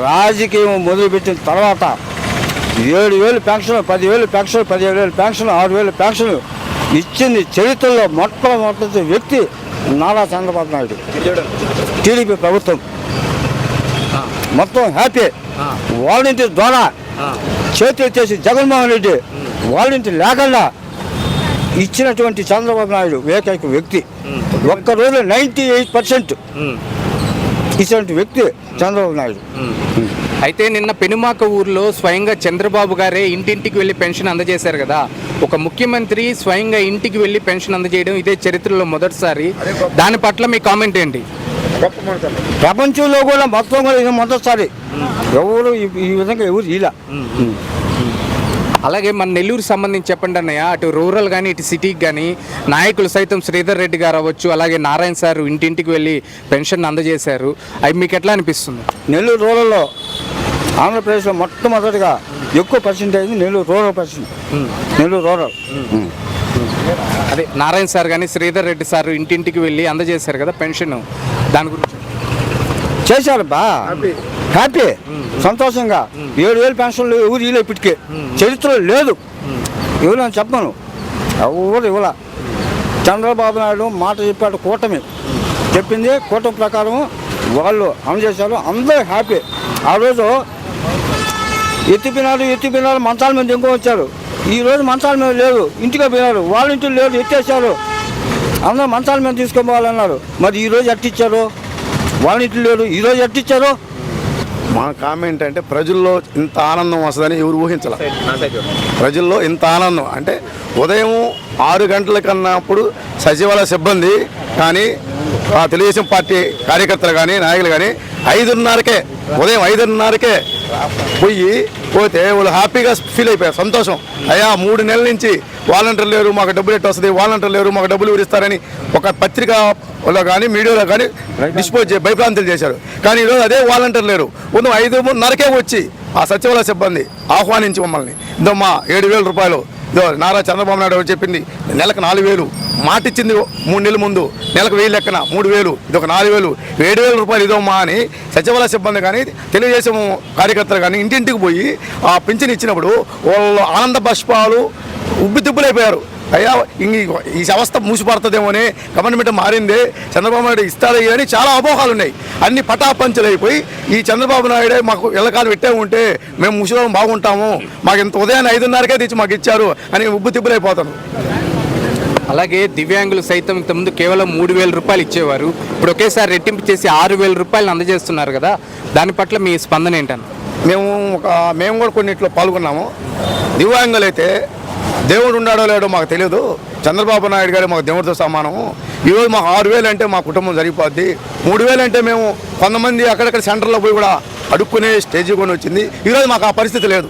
రాజకీయం మొదలుపెట్టిన తర్వాత 7,000 పెన్షన్, 10,000 పెన్షన్, 15,000 పెన్షన్, 6,000 పెన్షన్ ఇచ్చింది చరిత్రలో మొట్టమొదటి వ్యక్తి నారా చంద్రబాబు నాయుడు. టీడీపీ ప్రభుత్వం మొత్తం హ్యాపీ. వాలంటీర్ ద్వారా చేతులు ఎత్తేసి జగన్మోహన్ రెడ్డి వాలంటీర్ లేకుండా ఇచ్చినటువంటి చంద్రబాబు నాయుడు ఏకైక వ్యక్తి. ఒక్కరోజు 98% ఇచ్చినటువంటి వ్యక్తి చంద్రబాబు నాయుడు. అయితే నిన్న పెనుమాక ఊర్లో స్వయంగా చంద్రబాబు గారే ఇంటింటికి వెళ్ళి పెన్షన్ అందజేశారు కదా. ఒక ముఖ్యమంత్రి స్వయంగా ఇంటికి వెళ్ళి పెన్షన్ అందజేయడం ఇదే చరిత్రలో మొదటిసారి. దాని పట్ల మీ కామెంట్ ఏంటి? ప్రపంచంలో కూడా మొత్తం కూడా ఇది మొదటిసారి. ఎవరు ఈ విధంగా ఎవరు ఇలా. అలాగే మన నెల్లూరు సంబంధించి చెప్పండి అన్నయ్య, అటు రూరల్ కానీ ఇటు సిటీకి కానీ నాయకులు సైతం శ్రీధర్ రెడ్డి గారు అవ్వచ్చు, అలాగే నారాయణ సార్ ఇంటింటికి వెళ్ళి పెన్షన్ అందజేశారు. అవి మీకు ఎట్లా అనిపిస్తుంది? నెల్లూరు రూరల్లో ఆంధ్రప్రదేశ్లో మొట్టమొదటిగా ఎక్కువ percentage Nellore rural percent. Nellore rural అదే నారాయణ సార్ కానీ శ్రీధర్ రెడ్డి సార్ ఇంటింటికి వెళ్ళి అందజేశారు కదా పెన్షన్. దాని గురించి చేశారు బా హ్యాపీ, సంతోషంగా. 7,000 పెన్షన్లు ఎవరు ఇలా ఇప్పటికే చరిత్రలో లేదు. ఎవరు అని చెప్పను, ఎవరు ఇవ్వాల. చంద్రబాబు నాయుడు మాట చెప్పాడు, కూటమి చెప్పింది, కూటమి ప్రకారం వాళ్ళు అందజేశారు. అందరూ హ్యాపీ. ఆ రోజు ఎత్తిపోయినారు మంచాల మీద ఇంకో వచ్చారు. ఈరోజు మంచాల మీద లేదు, ఇంటికి పోయినారు. వాళ్ళ ఇంటికి లేదు, ఎత్తేసారు. అందరూ మంచాల మీద తీసుకోపోవాలన్నారు. మరి ఈరోజు ఎట్టిచ్చారు? వాళ్ళ ఇంటికి లేదు, ఈరోజు ఎట్టిచ్చారు? మా కామెంట్ అంటే ప్రజల్లో ఇంత ఆనందం వస్తుందని ఎవరు ఊహించాల. ప్రజల్లో ఇంత ఆనందం అంటే ఉదయం 6 గంటల కన్నప్పుడు సచివాలయ సిబ్బంది కానీ తెలుగుదేశం పార్టీ కార్యకర్తలు కానీ నాయకులు కానీ 5:30కే ఉదయం 5:30కే పోతే వాళ్ళు హ్యాపీగా ఫీల్ అయిపోయారు, సంతోషం. అయ్యా 3 నెలల నుంచి వాలంటీర్ లేరు, మాకు డబ్బులు ఎట్టు వస్తుంది, వాలంటీర్ లేరు, మాకు డబ్బులు ఇస్తారని ఒక పత్రికలో కానీ మీడియాలో కానీ డిస్పోజ్ భయభ్రాంతులు చేశారు. కానీ ఈరోజు అదే వాలంటీర్ లేరు. ఉదయం 5:30కే వచ్చి ఆ సచివాలయ సిబ్బంది ఆహ్వానించి మమ్మల్ని ఇదో మా 7,000 రూపాయలు ఇదో నారా చంద్రబాబు నాయుడు చెప్పింది నెలకు 4,000 మాట ఇచ్చింది 3 నెలల ముందు, నెలకు 1,000 లెక్కన 3,000, ఇది ఒక 4,000, 7,000 రూపాయలు ఇదోమ్మా అని సచివాలయ సిబ్బంది కానీ తెలుగుదేశం కార్యకర్తలు కానీ ఇంటింటికి పోయి ఆ పింఛన్ ఇచ్చినప్పుడు వాళ్ళు ఆనంద బాష్పాలు ఉబ్బితిబ్బులైపోయారు. అయ్యా ఈ వ్యవస్థ మూసిపడుతుందేమో అని, గవర్నమెంట్ మారిందే, చంద్రబాబు నాయుడు ఇస్తాడే అని చాలా అపోహాలు ఉన్నాయి. అన్ని పటాపంచలైపోయి ఈ చంద్రబాబు నాయుడే మాకు ఎల్లకాలం పెట్టే ఉంటే మేము ముసలం బాగుంటాము, మాకు ఇంత ఉదయాన్నే 5:30కే తెచ్చి మాకు ఇచ్చారు అని ఉబ్బితిబ్బులైపోతాను. అలాగే దివ్యాంగులు సైతం ఇంతకుముందు కేవలం 3,000 రూపాయలు ఇచ్చేవారు, ఇప్పుడు ఒకేసారి రెట్టింపు చేసి 6,000 రూపాయలు అందజేస్తున్నారు కదా. దాని పట్ల మీ స్పందన ఏంటన్న? మేము కూడా కొన్నిట్లో పాల్గొన్నాము. దివ్యాంగులు అయితే దేవుడు ఉన్నాడో లేడో మాకు తెలియదు, చంద్రబాబు నాయుడు గారు మాకు దేవుడితో సమానము. ఈరోజు మాకు 6,000 అంటే మా కుటుంబం సరిపోద్ది. 3,000 అంటే మేము కొంతమంది అక్కడక్కడ సెంటర్లో పోయి కూడా అడుక్కునే స్టేజ్ కొని వచ్చింది. ఈరోజు మాకు ఆ పరిస్థితి లేదు.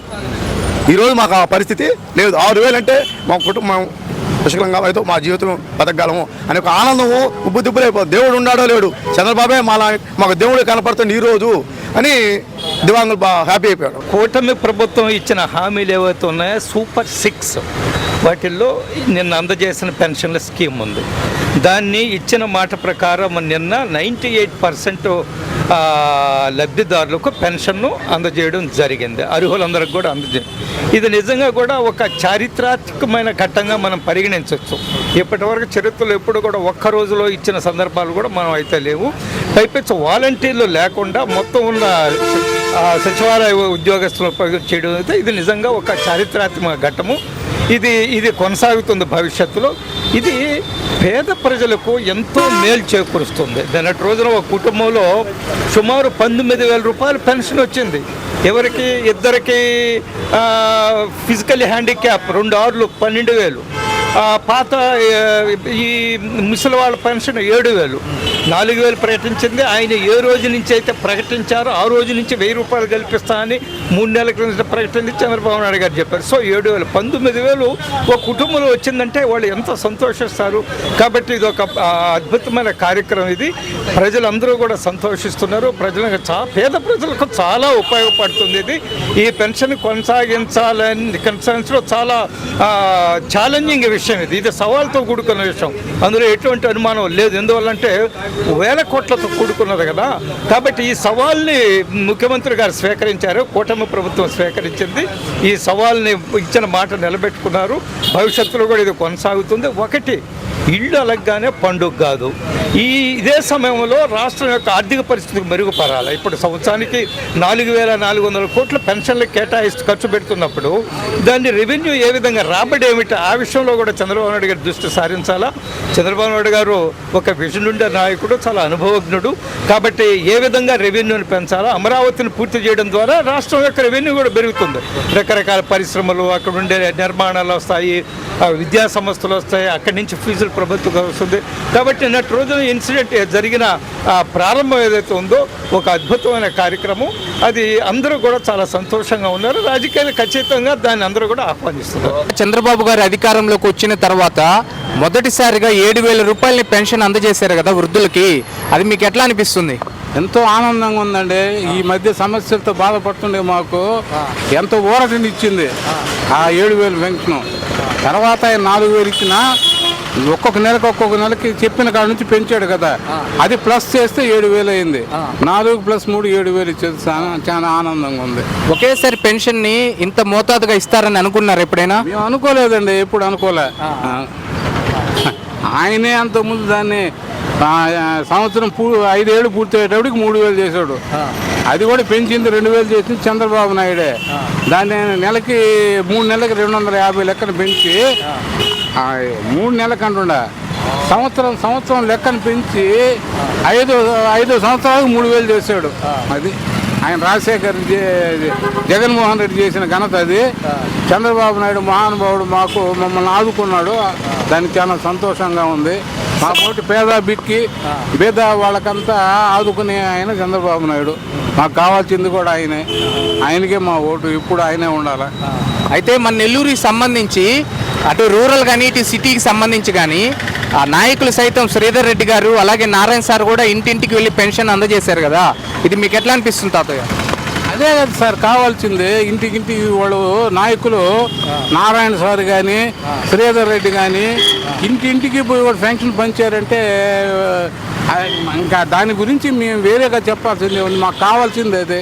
6,000 అంటే మా కుటుంబం పుష్కలంగా అయితే మా జీవితం బతకగలము అనే ఒక ఆనందము ఉబ్బుదిబ్బులైపోతుంది. దేవుడు ఉన్నాడో లేడు, చంద్రబాబే మాకు దేవుడు కనపడుతుంది ఈరోజు అని దివ్యాంగులు బాగా హ్యాపీ అయిపోయాడు. కూటమి ప్రభుత్వం ఇచ్చిన హామీలు ఏవైతే ఉన్నాయో సూపర్ 6 వాటిల్లో నిన్న అందజేసిన పెన్షన్ల స్కీమ్ ఉంది. దాన్ని ఇచ్చిన మాట ప్రకారం నిన్న 98% లబ్ధిదారులకు పెన్షన్ను అందజేయడం జరిగింది. అర్హులందరికీ కూడా అందజేయండి. ఇది నిజంగా కూడా ఒక చారిత్రాత్మకమైన ఘట్టంగా మనం పరిగణించవచ్చు. ఇప్పటివరకు చరిత్రలో ఎప్పుడు కూడా ఒక్క రోజులో ఇచ్చిన సందర్భాలు కూడా మనం అయితే లేవు. పైపెచ్చు వాలంటీర్లు లేకుండా మొత్తం ఉన్న సచివాలయ ఉద్యోగస్తులు చేయడం అయితే ఇది నిజంగా ఒక చారిత్రాత్మక ఘట్టము. ఇది కొనసాగుతుంది భవిష్యత్తులో. ఇది పేద ప్రజలకు ఎంతో మేలు చేకూరుస్తుంది. నిన్నటి రోజున ఒక కుటుంబంలో సుమారు 19,000 రూపాయలు పెన్షన్ వచ్చింది. ఎవరికి? ఇద్దరికి ఫిజికల్ హ్యాండిక్యాప్ 2 ఆర్లు 12,000. పాత ఈ ముసలి వాళ్ళ పెన్షన్ 7,000, 4,000 ప్రకటించింది. ఆయన ఏ రోజు నుంచి అయితే ప్రకటించారో ఆ రోజు నుంచి 1,000 రూపాయలు కల్పిస్తానని 3 నెలల క్రితం ప్రకటించి చంద్రబాబు నాయుడు గారు చెప్పారు. సో 7,000, 19,000 ఒక కుటుంబంలో వచ్చిందంటే వాళ్ళు ఎంత సంతోషిస్తారు. కాబట్టి ఇది ఒక అద్భుతమైన కార్యక్రమం. ఇది ప్రజలందరూ కూడా సంతోషిస్తున్నారు. పేద ప్రజలకు చాలా ఉపయోగపడుతుంది. ఈ పెన్షన్ కొనసాగించాలని కన్సర్న్స్లో చాలా ఛాలెంజింగ్ విషయం. విషయం, ఇది సవాల్తో కూడుకున్న విషయం, అందులో ఎటువంటి అనుమానం లేదు. ఎందువల్లంటే వేల కోట్లతో కూడుకున్నది కదా. కాబట్టి ఈ సవాల్ని ముఖ్యమంత్రి గారు స్వీకరించారు, కూటమి ప్రభుత్వం స్వీకరించింది. ఈ సవాల్ని ఇచ్చిన మాట నిలబెట్టుకున్నారు. భవిష్యత్తులో కూడా ఇది కొనసాగుతుంది. ఒకటి, ఇళ్ళు అలగ్గానే పండుగ కాదు. ఇదే సమయంలో రాష్ట్రం యొక్క ఆర్థిక పరిస్థితి మెరుగుపడాలి. ఇప్పుడు సంవత్సరానికి 4,400 కోట్ల పెన్షన్లు కేటాయిస్తూ ఖర్చు పెడుతున్నప్పుడు దాన్ని రెవెన్యూ ఏ విధంగా రాబడి ఏమిటి, ఆ విషయంలో కూడా చంద్రబాబు నాయుడు గారు దృష్టి సారించాలా. చంద్రబాబు నాయుడు గారు ఒక విజన్ ఉండే నాయకుడు, చాలా అనుభవజ్ఞుడు. కాబట్టి ఏ విధంగా రెవెన్యూని పెంచాలా, అమరావతిని పూర్తి చేయడం ద్వారా రాష్ట్రం యొక్క రెవెన్యూ కూడా పెరుగుతుంది. రకరకాల పరిశ్రమలు అక్కడ ఉండే నిర్మాణాలు వస్తాయి, విద్యా సంస్థలు వస్తాయి, అక్కడి నుంచి ఫీజులు ప్రభుత్వం వస్తుంది. కాబట్టి నిన్నటి రోజున ఇన్సిడెంట్ జరిగిన ప్రారంభం ఏదైతే ఉందో ఒక అద్భుతమైన కార్యక్రమం. అది అందరూ కూడా చాలా సంతోషంగా ఉన్నారు. రాజకీయాలు ఖచ్చితంగా దాన్ని అందరూ కూడా ఆహ్వానిస్తున్నారు. చంద్రబాబు గారు అధికారంలోకి వచ్చిన తర్వాత మొదటిసారిగా 7,000 రూపాయలని పెన్షన్ అందజేశారు కదా వృద్ధులకి, అది మీకు ఎట్లా అనిపిస్తుంది? ఎంతో ఆనందంగా ఉందండి. ఈ మధ్య సమస్యలతో బాధపడుతుండే మాకు ఎంతో ఊరటనిచ్చింది ఆ 7,000 పెన్షన్. తర్వాత ఆయన 4,000 ఇచ్చిన ఒక్కొక్క నెలకి చెప్పిన కాడ నుంచి పెంచాడు కదా, అది ప్లస్ చేస్తే 7,000 అయింది. 4 + 3 7,000 ఇచ్చేది చాలా ఆనందంగా ఉంది. ఒకేసారి పెన్షన్ ని ఇంత మోతాదుగా ఇస్తారని అనుకున్నారు ఎప్పుడైనా? మేము అనుకోలేదండి, ఎప్పుడు అనుకోలే. ఆయనే అంతకుముందు దాన్ని సంవత్సరం 5 ఏళ్ళు పూర్తయ్యేటప్పటికి 3,000 చేశాడు. అది కూడా పెంచింది 2,000 చేసింది చంద్రబాబు నాయుడే. దాన్ని నెలకి 3 నెలలకి 250 లెక్కన పెంచి 3 నెలల కంటుండ సంవత్సరం లెక్కన పెంచి 5 సంవత్సరాలకు 3,000 చేశాడు. అది ఆయన రాజశేఖర్ జగన్మోహన్ రెడ్డి చేసిన ఘనత అది. చంద్రబాబు నాయుడు మహానుభావుడు మమ్మల్ని ఆదుకున్నాడు. దానికి చాలా సంతోషంగా ఉంది. మా పోటీ పేద వాళ్ళకంతా ఆదుకునే ఆయన చంద్రబాబు నాయుడు. మాకు కావాల్సింది కూడా ఆయనకే మా ఓటు, ఇప్పుడు ఆయనే ఉండాలి. అయితే మన నెల్లూరుకి సంబంధించి అటు రూరల్ కానీ ఇటు సిటీకి సంబంధించి కానీ ఆ నాయకులు సైతం శ్రీధర్ రెడ్డి గారు అలాగే నారాయణ సార్ కూడా ఇంటింటికి వెళ్ళి పెన్షన్ అందజేశారు కదా, ఇది మీకు ఎట్లా అనిపిస్తుంది తాతయ్య? అదే కదా సార్ కావాల్సిందే. ఇంటికి వాళ్ళు నాయకులు నారాయణ సార్ కానీ శ్రీధర్ రెడ్డి కానీ ఇంటింటికి పోయి వాళ్ళు పెన్షన్ పంచారంటే ఇంకా దాని గురించి మేము వేరేగా చెప్పాల్సిందే ఉంది. మాకు కావాల్సింది అదే.